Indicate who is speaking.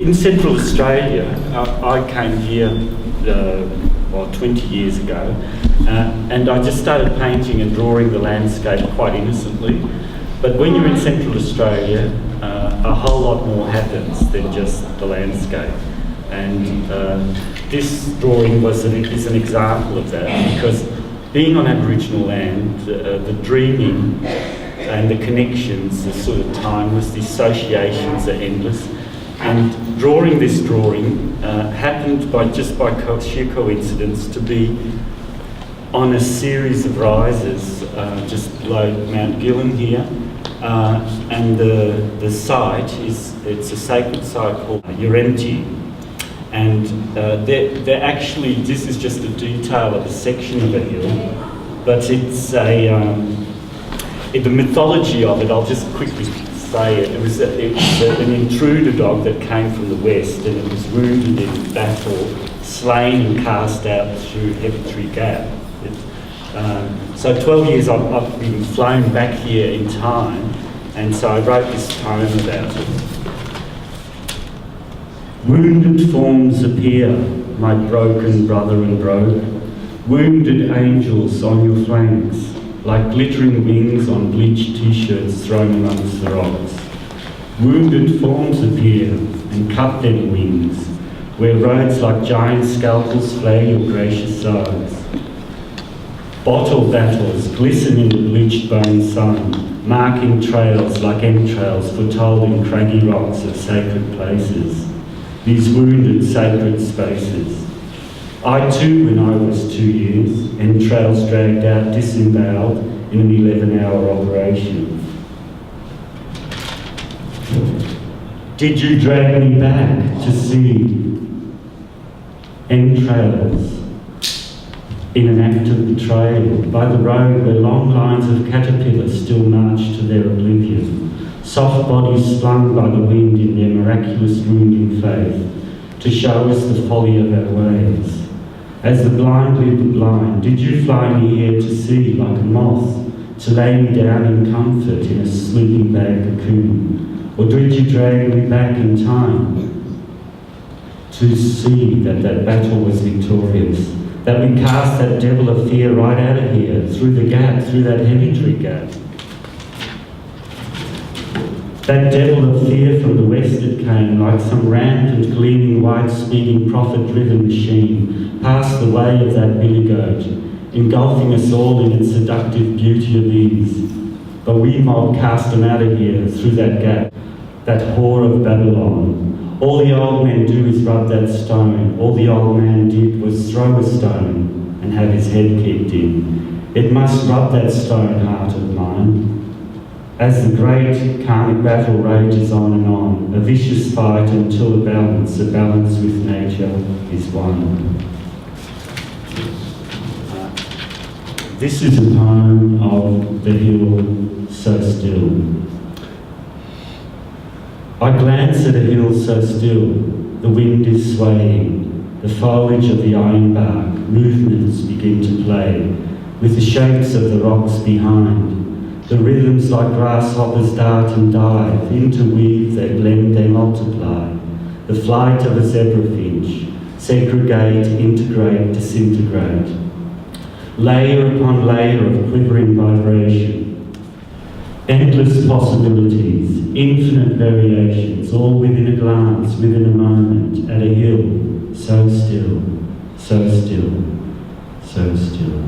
Speaker 1: In Central Australia, I came here 20 years ago, and I just started painting and drawing the landscape quite innocently. But when you're in Central Australia, a whole lot more happens than just the landscape. And this drawing is an example of that, because being on Aboriginal land, the dreaming and the connections are sort of timeless, the associations are endless. And drawing this drawing happened by sheer coincidence to be on a series of rises just below Mount Gillen here, and the site it's a sacred site called Larapinta, and they're actually, this is just a detail of a section of a hill, but it's the mythology of it. I'll just quickly say it was an intruder dog that came from the west, and it was wounded in battle, slain and cast out through Heavy Gap. So 12 years I've been flown back here in time, and so I wrote this poem about it. Wounded forms appear, my broken brother and broke, wounded angels on your flanks, like glittering wings on bleached t-shirts thrown amongst the rocks. Wounded forms appear and cut their wings, where roads like giant scalpels flay your gracious sides. Bottle battles glisten in the bleached bone sun, marking trails like entrails foretold in craggy rocks of sacred places, these wounded sacred spaces. I too, when I was 2 years, entrails dragged out disemboweled in an 11-hour operation. Did you drag me back to see entrails in an act of betrayal by the road where long lines of caterpillars still march to their oblivion, soft bodies flung by the wind in their miraculous wounding faith to show us the folly of our ways? As the blind lead the blind, did you fly me here to see like a moth, to lay me down in comfort in a sleeping bag cocoon? Or did you drag me back in time to see that that battle was victorious, that we cast that devil of fear right out of here, through the gap, through that Heavy Gap? That devil of fear from the west that came like some rampant, gleaming, white-speeding, profit-driven machine, past the way of that billy goat, engulfing us all in its seductive beauty of ease. But we mob cast him out of here, through that gap, that whore of Babylon. All the old men do is rub that stone. All the old man did was throw a stone and have his head kicked in. It must rub that stone, heart of mine. As the great karmic battle rages on, a vicious fight until a balance with nature is won. This is a poem of the hill so still. I glance at a hill so still, the wind is swaying, the foliage of the ironbark, movements begin to play, with the shapes of the rocks behind. The rhythms like grasshoppers dart and dive, interweave, they blend, they multiply. The flight of a zebra finch, segregate, integrate, disintegrate. Layer upon layer of quivering vibration. Endless possibilities, infinite variations, all within a glance, within a moment, at a hill, so still, so still, so still.